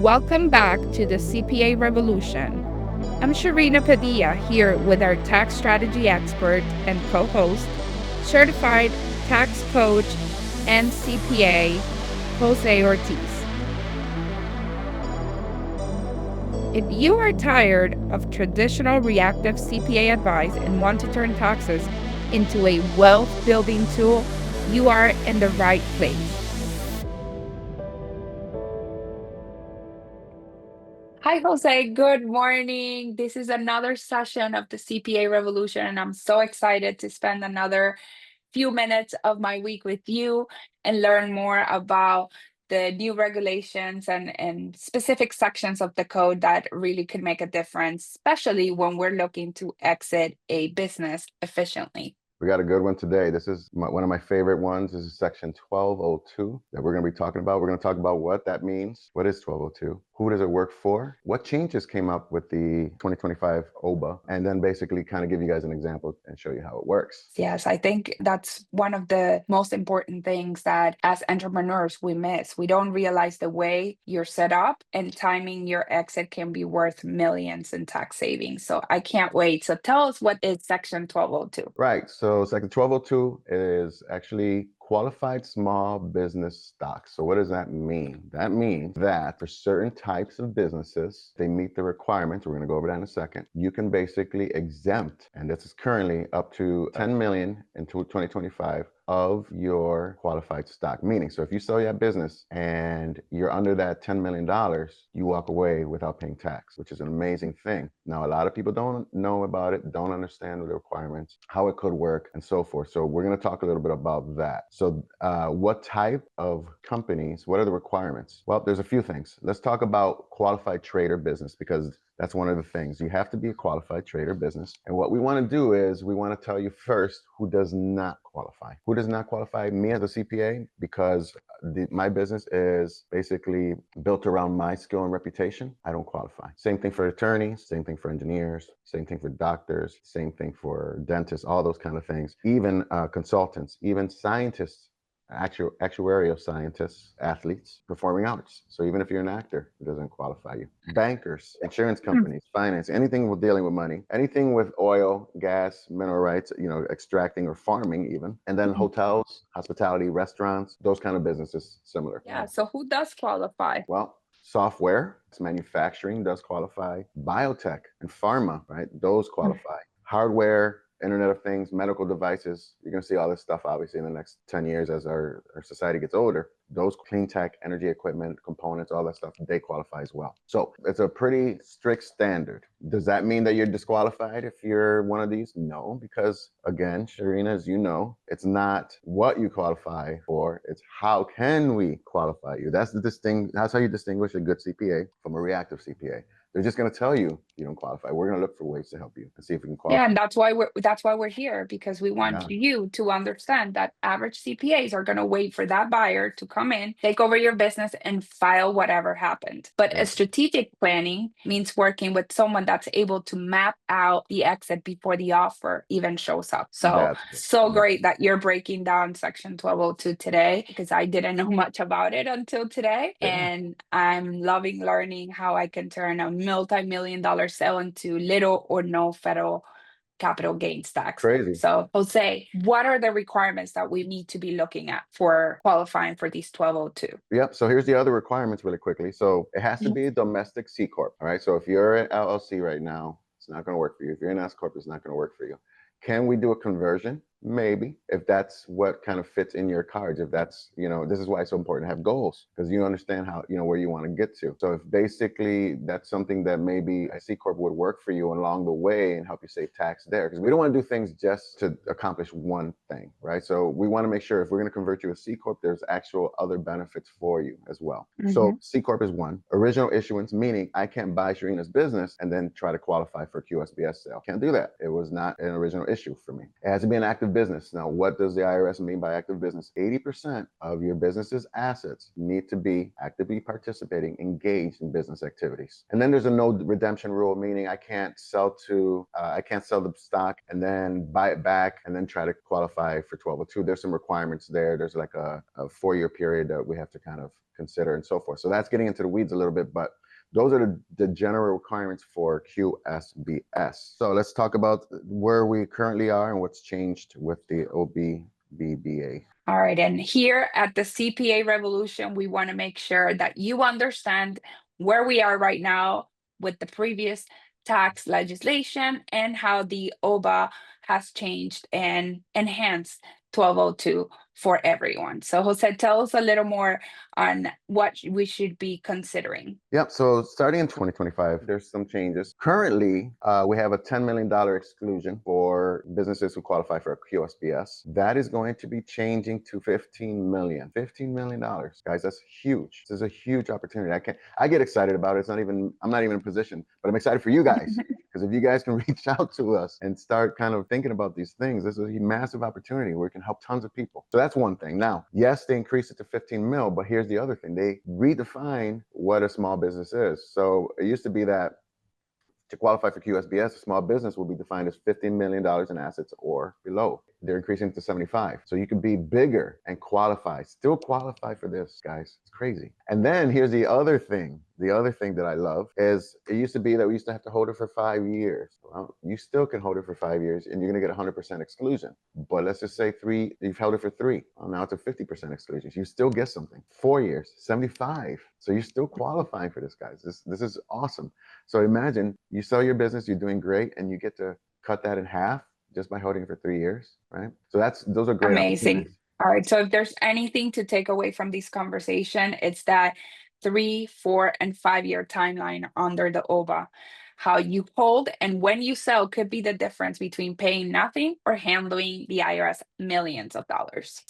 Welcome back to the CPA Revolution. I'm Sharina Padilla here with our tax strategy expert and co-host, certified tax coach and CPA Jose Ortiz. If you are tired of traditional reactive CPA advice and want to turn taxes into a wealth building tool, you are in the right place. Hi, Jose. Good morning. This is another session of the CPA Revolution, and I'm so excited to spend another few minutes of my week with you and learn more about the new regulations and specific sections of the code that really could make a difference, especially when we're looking to exit a business efficiently. We got a good one today. This is one of my favorite ones. This is section 1202 that we're going to be talking about. We're going to talk about what that means. What is 1202? Who does it work for? What changes came up with the 2025 OBA? And then basically kind of give you guys an example and show you how it works. Yes, I think that's one of the most important things that as entrepreneurs we miss. We don't realize the way you're set up and timing your exit can be worth millions in tax savings. So I can't wait. So tell us, what is section 1202? Right. So section 1202 is actually qualified small business stocks. So what does that mean? That means that for certain types of businesses, they meet the requirements. We're going to go over that in a second. You can basically exempt, and this is currently up to 10 million in 2025 of your qualified stock. Meaning, so if you sell your business and you're under that $10 million, you walk away without paying tax, which is an amazing thing. Now, a lot of people don't know about it, don't understand the requirements, how it could work, and so forth. So we're going to talk a little bit about that. So what type of companies, what are the requirements? Well, there's a few things. Let's talk about qualified trader business, because that's one of the things. You have to be a qualified trader business. And what we want to do is we want to tell you first who does not qualify. Who does not qualify? Me as a CPA, because my business is basically built around my skill and reputation. I don't qualify. Same thing for attorneys, same thing for engineers, same thing for doctors, same thing for dentists, all those kind of things. Even consultants, even scientists, actuarial scientists, athletes, performing arts. So even if you're an actor, it doesn't qualify you. Bankers, insurance companies, finance, anything with dealing with money, anything with oil, gas, mineral rights, extracting or farming even. And then hotels, hospitality, restaurants, those kind of businesses, similar. Yeah, so who does qualify? Well, software, manufacturing does qualify. Biotech and pharma, right? Those qualify. Hardware, Internet of Things, medical devices. You're going to see all this stuff, obviously, in the next 10 years as our society gets older. Those clean tech, energy equipment, components, all that stuff, they qualify as well. So it's a pretty strict standard. Does that mean that you're disqualified if you're one of these? No, because again, Sharina, as you know, it's not what you qualify for, it's how can we qualify you. That's how you distinguish a good CPA from a reactive CPA. They're just going to tell you don't qualify. We're going to look for ways to help you and see if we can qualify. Yeah, and that's why we're here, because we want you to understand that average CPAs are going to wait for that buyer to come in, take over your business, and file whatever happened. But a strategic planning means working with someone that's able to map out the exit before the offer even shows up. So great that you're breaking down section 1202 today, because I didn't know much about it until today. And I'm loving learning how I can turn a multi-million-dollar sale into little or no federal capital gains tax. Crazy. So, Jose, what are the requirements that we need to be looking at for qualifying for these 1202? Yep. So here's the other requirements really quickly. So it has to be a domestic C-Corp. All right. So if you're an LLC right now, it's not going to work for you. If you're an S-Corp, it's not going to work for you. Can we do a conversion? Maybe, if that's what kind of fits in your cards. If that's, this is why it's so important to have goals, because you understand how, where you want to get to. So if basically that's something that maybe a C-Corp would work for you along the way and help you save tax there, because we don't want to do things just to accomplish one thing, right? So we want to make sure if we're going to convert you to C-Corp, there's actual other benefits for you as well. So C-Corp is one. Original issuance, meaning I can't buy Sharina's business and then try to qualify for QSBS sale. Can't do that. It was not an original issue for me. It has to be an active active business. Now, what does the IRS mean by active business? 80% of your business's assets need to be actively participating, engaged in business activities. And then there's a no redemption rule, meaning I can't sell the stock and then buy it back and then try to qualify for 1202. There's some requirements there. There's like a 4-year period that we have to kind of consider and so forth. So that's getting into the weeds a little bit, but those are the general requirements for QSBS. So let's talk about where we currently are and what's changed with the OBBBA. All right. And here at the CPA Revolution, we want to make sure that you understand where we are right now with the previous tax legislation and how the OBA has changed and enhanced 1202 for everyone. So Jose, tell us a little more on what we should be considering. Yep. So starting in 2025, there's some changes. Currently, we have a $10 million exclusion for businesses who qualify for a QSBS. That is going to be changing to $15 million. $15 million, guys. That's huge. This is a huge opportunity. I get excited about it. I'm not even in a position, but I'm excited for you guys. Because if you guys can reach out to us and start kind of thinking about these things, this is a massive opportunity where we can help tons of people. So that's one thing. Now, yes, they increased it to 15 mil, but here's the other thing. They redefine what a small business is. So it used to be that to qualify for QSBS, a small business will be defined as $15 million in assets or below. They're increasing it to 75. So you can be bigger and still qualify for this, guys. It's crazy. And then here's the other thing. The other thing that I love is it used to be that we used to have to hold it for 5 years. Well, you still can hold it for 5 years and you're going to get 100% exclusion. But let's just say you've held it for 3. Well, now it's a 50% exclusion. You still get something. 4 years, 75. So you're still qualifying for this, guys. This is awesome. So imagine you sell your business, you're doing great, and you get to cut that in half just by holding it for 3 years, right? So those are great. Amazing. All right. So if there's anything to take away from this conversation, it's that 3, 4, and 5-year timeline under the OBA. How you hold and when you sell could be the difference between paying nothing or handling the IRS millions of dollars.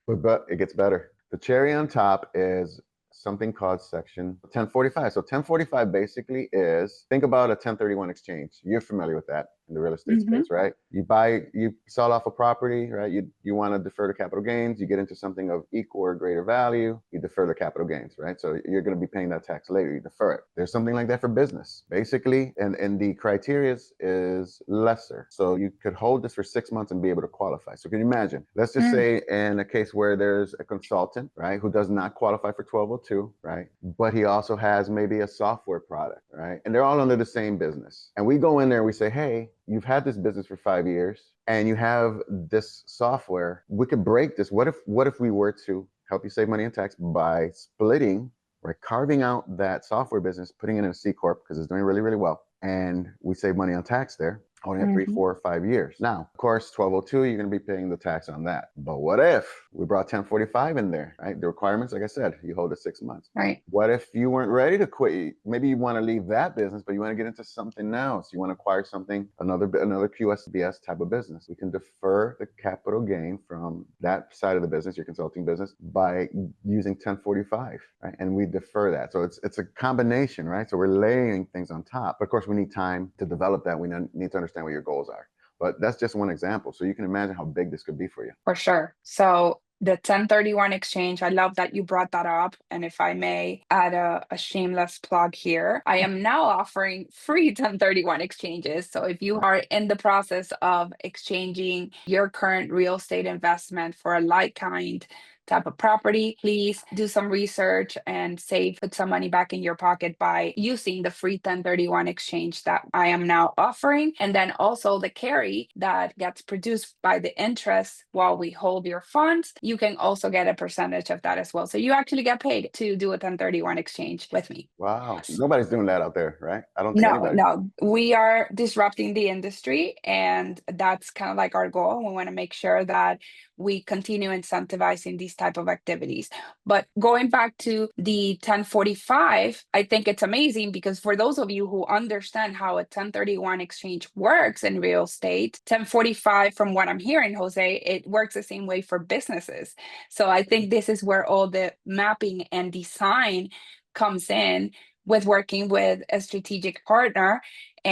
But it gets better. The cherry on top is something called section 1045. So 1045 basically is, think about a 1031 exchange. You're familiar with that in the real estate space, right? You sell off a property, right? You want to defer the capital gains. You get into something of equal or greater value. You defer the capital gains, right? So you're going to be paying that tax later. You defer it. There's something like that for business, basically. And the criteria is lesser. So you could hold this for 6 months and be able to qualify. So can you imagine? Let's just say in a case where there's a consultant, right, who does not qualify for 1202, right? But he also has maybe a software product, right? And they're all under the same business. And we go in there and we say, hey, you've had this business for 5 years and you have this software. We could break this. What if we were to help you save money in tax by splitting, right, carving out that software business, putting it in a C-Corp because it's doing really, really well. And we save money on tax there. Only at 3, 4, 5 years. Now, of course, 1202, you're going to be paying the tax on that. But what if we brought 1045 in there, right? The requirements, like I said, you hold it 6 months. Right. What if you weren't ready to quit? Maybe you want to leave that business, but you want to get into something else. You want to acquire something, another QSBS type of business. We can defer the capital gain from that side of the business, your consulting business, by using 1045, right? And we defer that. So it's a combination, right? So we're layering things on top. But of course, we need time to develop that. We need to understand what your goals are. But that's just one example. So you can imagine how big this could be for you. For sure. So the 1031 exchange, I love that you brought that up. And if I may add a shameless plug here, I am now offering free 1031 exchanges. So if you are in the process of exchanging your current real estate investment for a like-kind type of property, please do some research and put some money back in your pocket by using the free 1031 exchange that I am now offering. And then also the carry that gets produced by the interest while we hold your funds, you can also get a percentage of that as well. So you actually get paid to do a 1031 exchange with me. Wow. Nobody's doing that out there, right? I don't think anybody. No, we are disrupting the industry, and that's kind of like our goal. We want to make sure that we continue incentivizing these type of activities. But going back to the 1045, I think it's amazing because for those of you who understand how a 1031 exchange works in real estate, 1045, from what I'm hearing, Jose, it works the same way for businesses. So I think this is where all the mapping and design comes in with working with a strategic partner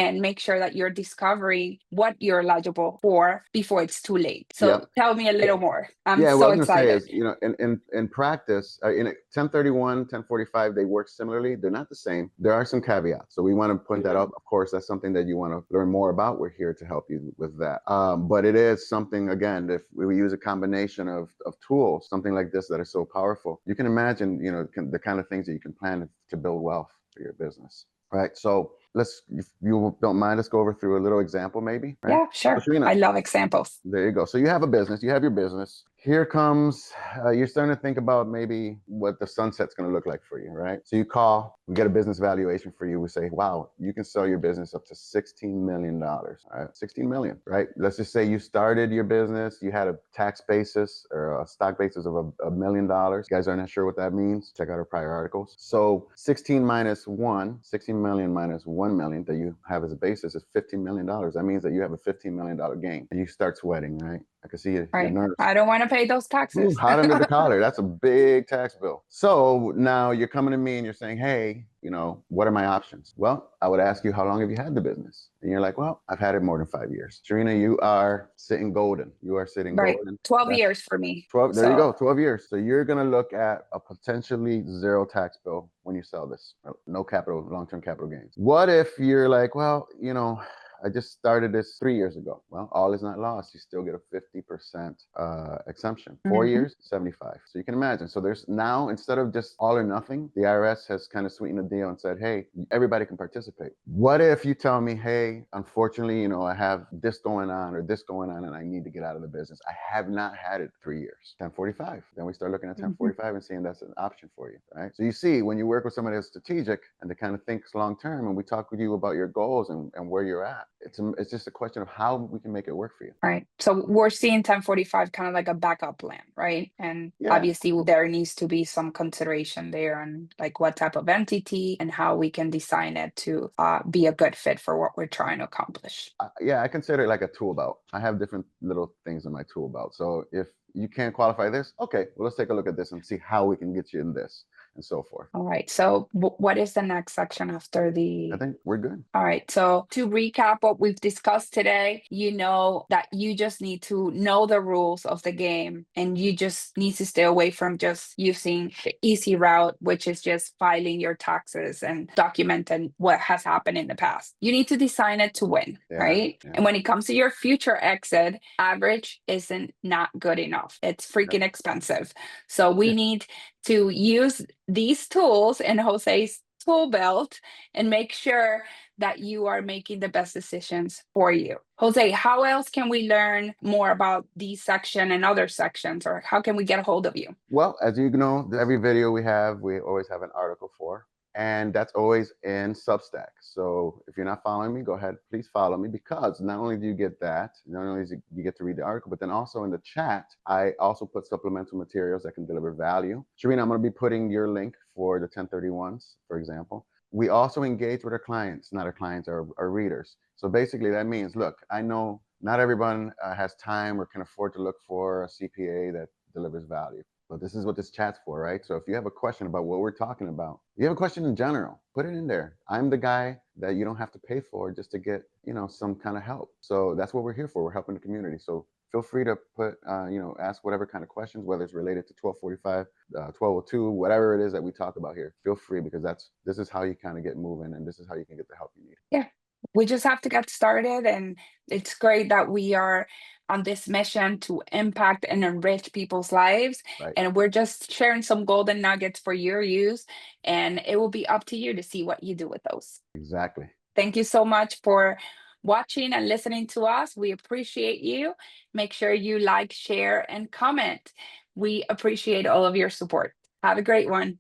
and make sure that you're discovering what you're eligible for before it's too late. So tell me a little more. I'm Yeah, so what I was excited. gonna say is, in practice, in 1031, 1045, they work similarly. They're not the same. There are some caveats, so we want to point that out. Of course, that's something that you want to learn more about. We're here to help you with that. But it is something, again, if we use a combination of tools, something like this that is so powerful, you can imagine, the kind of things that you can plan to build wealth for your business. Right. So if you don't mind, let's go over through a little example, maybe. Right? Yeah, sure. So, Sharina, I love examples. there you go. So you have a business, you have your business. Here comes, you're starting to think about maybe what the sunset's going to look like for you, right? So you call, we get a business valuation for you. We say, wow, you can sell your business up to $16 million, all right? $16 million, right? Let's just say you started your business, you had a tax basis or a stock basis of $1 million. You guys are not sure what that means? Check out our prior articles. So 16 million minus 1 million that you have as a basis is $15 million. That means that you have a $15 million gain and you start sweating, right? I can see you're nervous. I don't want to pay those taxes. Hot under the collar. That's a big tax bill. So now you're coming to me and you're saying, hey, what are my options? Well, I would ask you, how long have you had the business? And you're like, well, I've had it more than 5 years. Sharina, you are sitting golden. You are sitting golden. 12 years for me. 12. There you go. 12 years. So you're going to look at a potentially zero tax bill when you sell this. No capital, long-term capital gains. What if you're like, well, I just started this 3 years ago. Well, all is not lost. You still get a 50% exemption. 4 years, 75. So you can imagine. So there's now, instead of just all or nothing, the IRS has kind of sweetened the deal and said, hey, everybody can participate. What if you tell me, hey, unfortunately, I have this going on or this going on and I need to get out of the business. I have not had it 3 years. 1045. Then we start looking at 1045 and seeing that's an option for you, right? So you see, when you work with somebody that's strategic and that kind of thinks long-term, and we talk with you about your goals and where you're at, it's just a question of how we can make it work for you. Right. So we're seeing 1045 kind of like a backup plan, right? And obviously there needs to be some consideration there on like what type of entity and how we can design it to be a good fit for what we're trying to accomplish. I consider it like a tool belt. I have different little things in my tool belt. So if you can't qualify this, okay, well, let's take a look at this and see how we can get you in this and so forth. All right. So what is the next section after the... I think we're good. All right. So to recap what we've discussed today, that you just need to know the rules of the game and you just need to stay away from just using the easy route, which is just filing your taxes and documenting what has happened in the past. You need to design it to win, right? Yeah. And when it comes to your future exit, average isn't not good enough. It's freaking expensive. So we need to use these tools in Jose's tool belt and make sure that you are making the best decisions for you. Jose, how else can we learn more about these section and other sections, or how can we get a hold of you? Well, as you know, every video we always have an article for, and that's always in Substack. So if you're not following me, go ahead, please follow me, because not only do you get that, not only do you get to read the article, but then also in the chat, I also put supplemental materials that can deliver value. Sharina, I'm going to be putting your link for the 1031s, for example. We also engage with our clients, not our clients, our readers. So basically that means, look, I know not everyone has time or can afford to look for a CPA that delivers value. But this is what this chat's for, right? So if you have a question about what we're talking about, you have a question in general, put it in there. I'm the guy that you don't have to pay for just to get, some kind of help. So that's what we're here for. We're helping the community. So feel free to put, ask whatever kind of questions, whether it's related to 1245, 1202, whatever it is that we talk about here. Feel free, because this is how you kind of get moving, and this is how you can get the help you need. Yeah, we just have to get started, and it's great that we are on this mission to impact and enrich people's lives. Right. And we're just sharing some golden nuggets for your use, and it will be up to you to see what you do with those. Exactly. Thank you so much for watching and listening to us. We appreciate you. Make sure you like, share, and comment. We appreciate all of your support. Have a great one.